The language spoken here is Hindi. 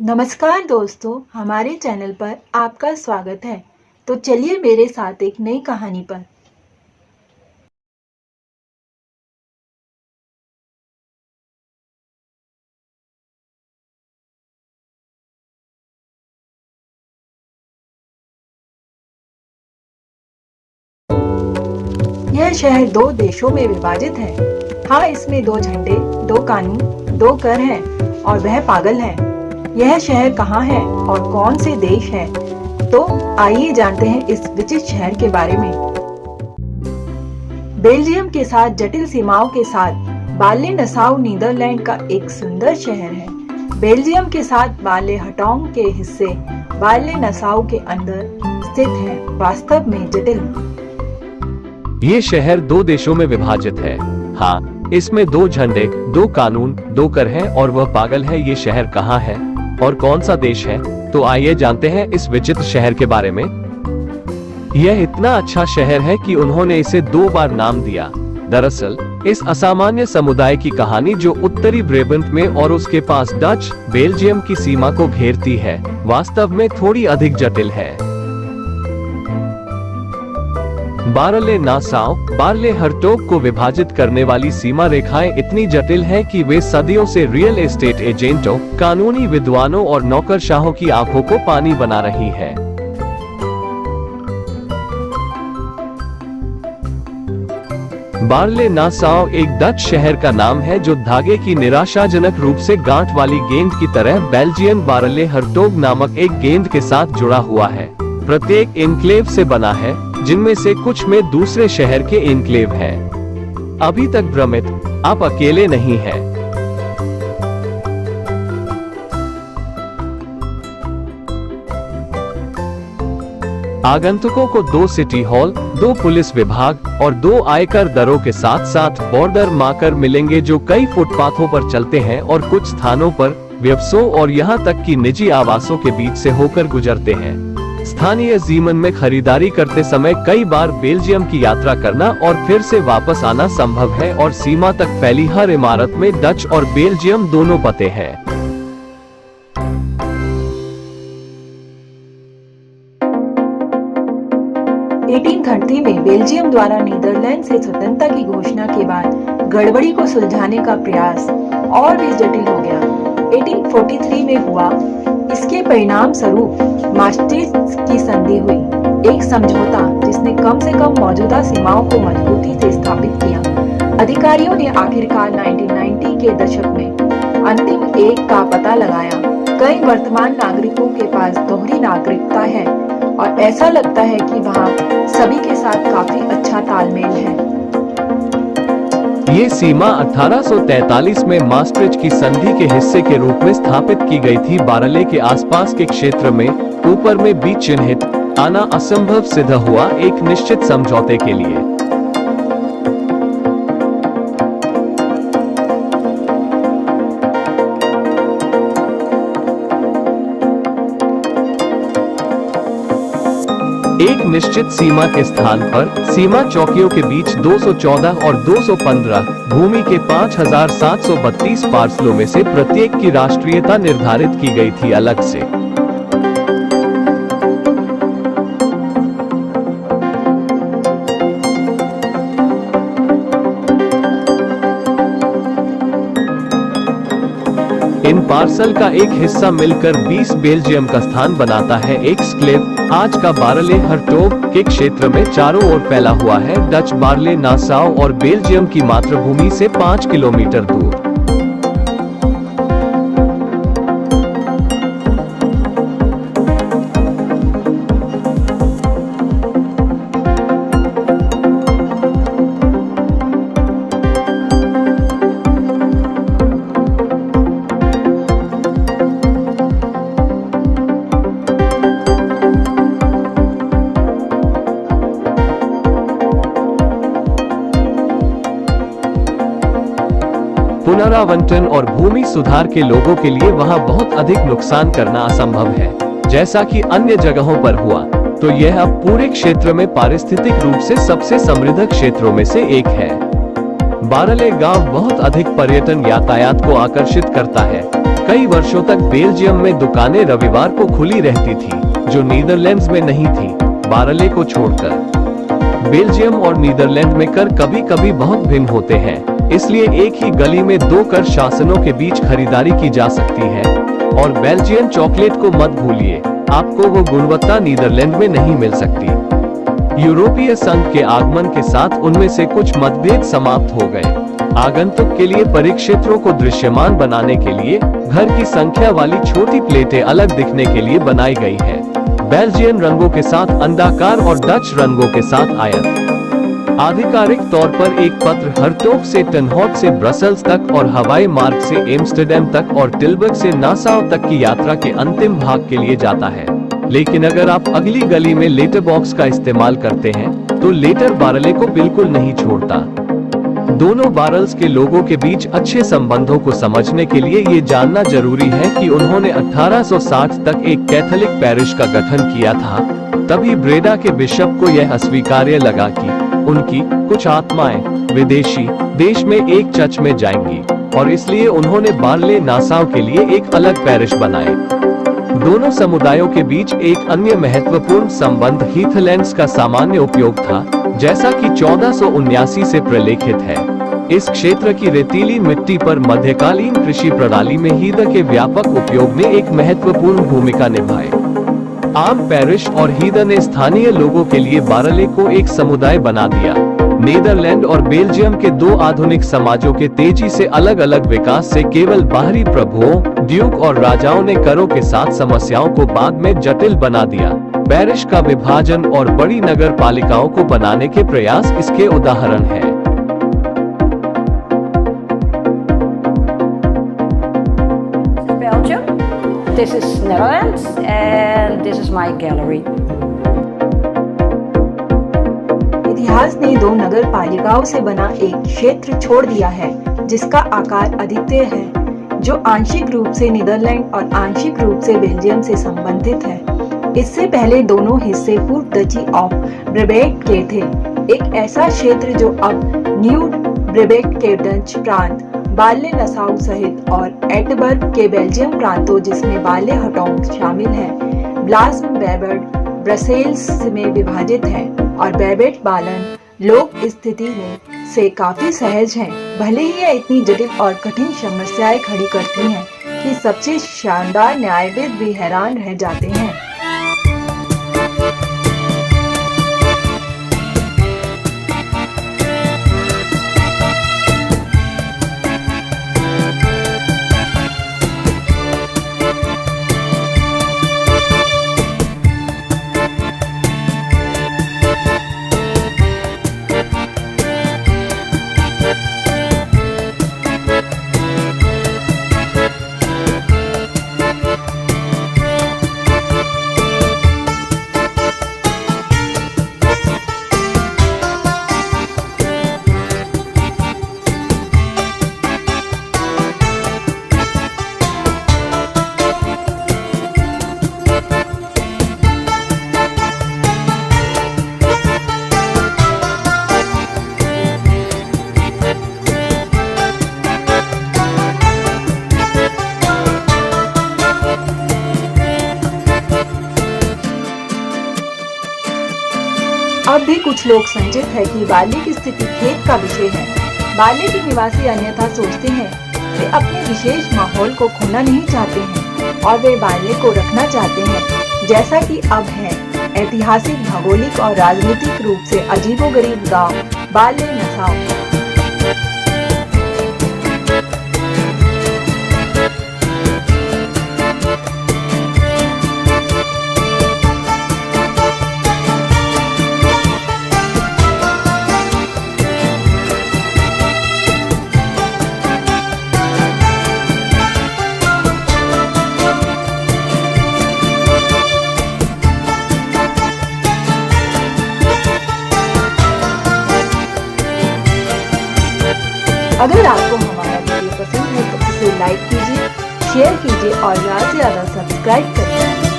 नमस्कार दोस्तों, हमारे चैनल पर आपका स्वागत है। तो चलिए मेरे साथ एक नई कहानी पर। यह शहर दो देशों में विभाजित है। हाँ, इसमें दो झंडे, दो कानून, दो कर हैं और वह पागल है। यह शहर कहाँ है और कौन से देश है? तो आइए जानते हैं इस विचित्र शहर के बारे में। बेल्जियम के साथ जटिल सीमाओं के साथ बाले नसाउ नीदरलैंड का एक सुंदर शहर है। बेल्जियम के साथ बाले हटोंग के हिस्से बाले नसाउ के अंदर स्थित है, वास्तव में जटिल। ये शहर दो देशों में विभाजित है। हाँ, इसमें दो झंडे, दो कानून, दो कर हैं और वह पागल है। ये शहर कहाँ है और कौन सा देश है? तो आइए जानते हैं इस विचित्र शहर के बारे में। यह इतना अच्छा शहर है कि उन्होंने इसे 2 बार नाम दिया। दरअसल इस असामान्य समुदाय की कहानी, जो उत्तरी ब्रेबंट में और उसके पास डच बेल्जियम की सीमा को घेरती है, वास्तव में थोड़ी अधिक जटिल है। बारले नासाउ, बारले हर्टोग को विभाजित करने वाली सीमा रेखाएं इतनी जटिल हैं कि वे सदियों से रियल एस्टेट एजेंटों, कानूनी विद्वानों और नौकरशाहों की आंखों को पानी बना रही हैं। बारले नासाउ एक डच शहर का नाम है जो धागे की निराशाजनक रूप से गांठ वाली गेंद की तरह बेल्जियन बारले हर्टोग नामक एक गेंद के साथ जुड़ा हुआ है। प्रत्येक एन्क्लेव से बना है, जिनमें से कुछ में दूसरे शहर के एन्क्लेव हैं। अभी तक भ्रमित, आप अकेले नहीं हैं। आगंतुकों को 2 सिटी हॉल, 2 पुलिस विभाग और 2 आयकर दरों के साथ साथ बॉर्डर मार्कर मिलेंगे, जो कई फुटपाथों पर चलते हैं और कुछ स्थानों पर व्यवसायों और यहाँ तक कि निजी आवासों के बीच से होकर गुजरते हैं। स्थानीय जीवन में खरीदारी करते समय कई बार बेल्जियम की यात्रा करना और फिर से वापस आना संभव है और सीमा तक फैली हर इमारत में डच और बेल्जियम दोनों पते हैं। में बेल्जियम द्वारा नीदरलैंड से स्वतंत्रता की घोषणा के बाद गड़बड़ी को सुलझाने का प्रयास और भी जटिल हो गया। 1843 में हुआ। इसके परिणाम स्वरूप मास्ट्रिच्ट की संधि हुई, एक समझौता जिसने कम से कम मौजूदा सीमाओं को मजबूती से स्थापित किया। अधिकारियों ने आखिरकार 1990 के दशक में अंतिम एक का पता लगाया। कई वर्तमान नागरिकों के पास दोहरी नागरिकता है और ऐसा लगता है कि वहाँ सभी के साथ काफी अच्छा तालमेल है। ये सीमा 1843 में मास्ट्रिच्ट की संधि के हिस्से के रूप में स्थापित की गई थी। बारले के आसपास के क्षेत्र में ऊपर में भी चिन्हित आना असंभव सिद्ध हुआ, एक निश्चित समझौते के लिए। एक निश्चित सीमा के स्थान पर सीमा चौकियों के बीच 214 और 215 भूमि के 5732 पार्सलों में से प्रत्येक की राष्ट्रीयता निर्धारित की गई थी अलग से। इन पार्सल का एक हिस्सा मिलकर 20 बेल्जियम का स्थान बनाता है। एक्सक्लेव आज का बारले हर्टोग के क्षेत्र में चारों ओर फैला हुआ है, डच बारले नासाउ और बेल्जियम की मातृभूमि से 5 किलोमीटर दूर। पुनरावंटन और भूमि सुधार के लोगों के लिए वहां बहुत अधिक नुकसान करना असंभव है, जैसा कि अन्य जगहों पर हुआ। तो यह अब पूरे क्षेत्र में पारिस्थितिक रूप से सबसे समृद्ध क्षेत्रों में से एक है। बारले गांव बहुत अधिक पर्यटन यातायात को आकर्षित करता है। कई वर्षों तक बेल्जियम में दुकानें रविवार को खुली रहती थी, जो नीदरलैंड्स में नहीं थी, बारले को छोड़कर। बेल्जियम और नीदरलैंड में कर कभी कभी बहुत भिन्न होते हैं, इसलिए एक ही गली में दो कर शासनों के बीच खरीदारी की जा सकती है। और बेल्जियन चॉकलेट को मत भूलिए, आपको वो गुणवत्ता नीदरलैंड में नहीं मिल सकती। यूरोपीय संघ के आगमन के साथ उनमें से कुछ मतभेद समाप्त हो गए। आगंतुक के लिए परिक्षेत्रों को दृश्यमान बनाने के लिए घर की संख्या वाली छोटी प्लेटें अलग दिखने के लिए बनाई गई है। बेल्जियन रंगों के साथ अंडाकार और डच रंगों के साथ आयत। आधिकारिक तौर पर एक पत्र हर्टोग से टनहॉट से ब्रसल्स तक और हवाई मार्ग से एम्स्टर्डम तक और टिलबर्ग से नासाउ तक की यात्रा के अंतिम भाग के लिए जाता है। लेकिन अगर आप अगली गली में लेटर बॉक्स का इस्तेमाल करते हैं तो लेटर बारले को बिल्कुल नहीं छोड़ता। दोनों बारल्स के लोगों के बीच अच्छे संबंधों को समझने के लिए ये जानना जरूरी है कि उन्होंने 1860 तक एक कैथोलिक पैरिश का गठन किया था। तभी ब्रेडा के बिशप को यह अस्वीकार्य लगा कि उनकी कुछ आत्माएं विदेशी देश में एक चर्च में जाएंगी, और इसलिए उन्होंने बारले नासाउ के लिए एक अलग पैरिश बनाए। दोनों समुदायों के बीच एक अन्य महत्वपूर्ण संबंध हीथलैंड्स का सामान्य उपयोग था, जैसा कि 1479 से प्रलेखित है। इस क्षेत्र की रेतीली मिट्टी पर मध्यकालीन कृषि प्रणाली में हीथ के व्यापक उपयोग ने एक महत्वपूर्ण भूमिका निभाई। आम पैरिश और हीथ ने स्थानीय लोगों के लिए बारले को एक समुदाय बना दिया। नीदरलैंड और बेल्जियम के दो आधुनिक समाजों के तेजी से अलग अलग विकास से केवल बाहरी प्रभुओं, ड्यूक और राजाओं ने करों के साथ समस्याओं को बाद में जटिल बना दिया। पैरिश का विभाजन और बड़ी नगर पालिकाओं को बनाने के प्रयास इसके उदाहरण हैं। Belgium, this is Netherlands, and this is my gallery. इतिहास ने दो नगर पालिकाओं से बना एक क्षेत्र छोड़ दिया है, जिसका आकार अद्वितीय है, जो आंशिक रूप से नीदरलैंड और आंशिक रूप से बेल्जियम से संबंधित है। इससे पहले दोनों हिस्से पूर्व डची ऑफ ब्रेबेंट के थे, एक ऐसा क्षेत्र जो अब न्यू ब्रेबेंट के डच प्रांत, बार्ले नसाउ सहित और एटबर्ग के बेल्जियम प्रांतों जिसमें बार्ले हटोंग शामिल है, ब्लास्म बेबर्ड ब्रसेल्स में विभाजित है, और बेबेट बालन लोग इस स्थिति में से काफी सहज हैं, भले ही यह इतनी जटिल और कठिन समस्याएं खड़ी करती हैं कि सबसे शानदार न्यायविद भी हैरान रह जाते हैं। अब भी कुछ लोग संचित है कि बार्ले की स्थिति खेद का विषय है। बार्ले के निवासी अन्यथा सोचते हैं, वे अपने विशेष माहौल को खोना नहीं चाहते हैं और वे बार्ले को रखना चाहते हैं जैसा कि अब है। ऐतिहासिक, भौगोलिक और राजनीतिक रूप से अजीबोगरीब गांव बार्ले नसाउ। अगर आपको हमारा वीडियो पसंद है तो इसे लाइक कीजिए, शेयर कीजिए और ज़्यादा से ज़्यादा सब्सक्राइब करिए।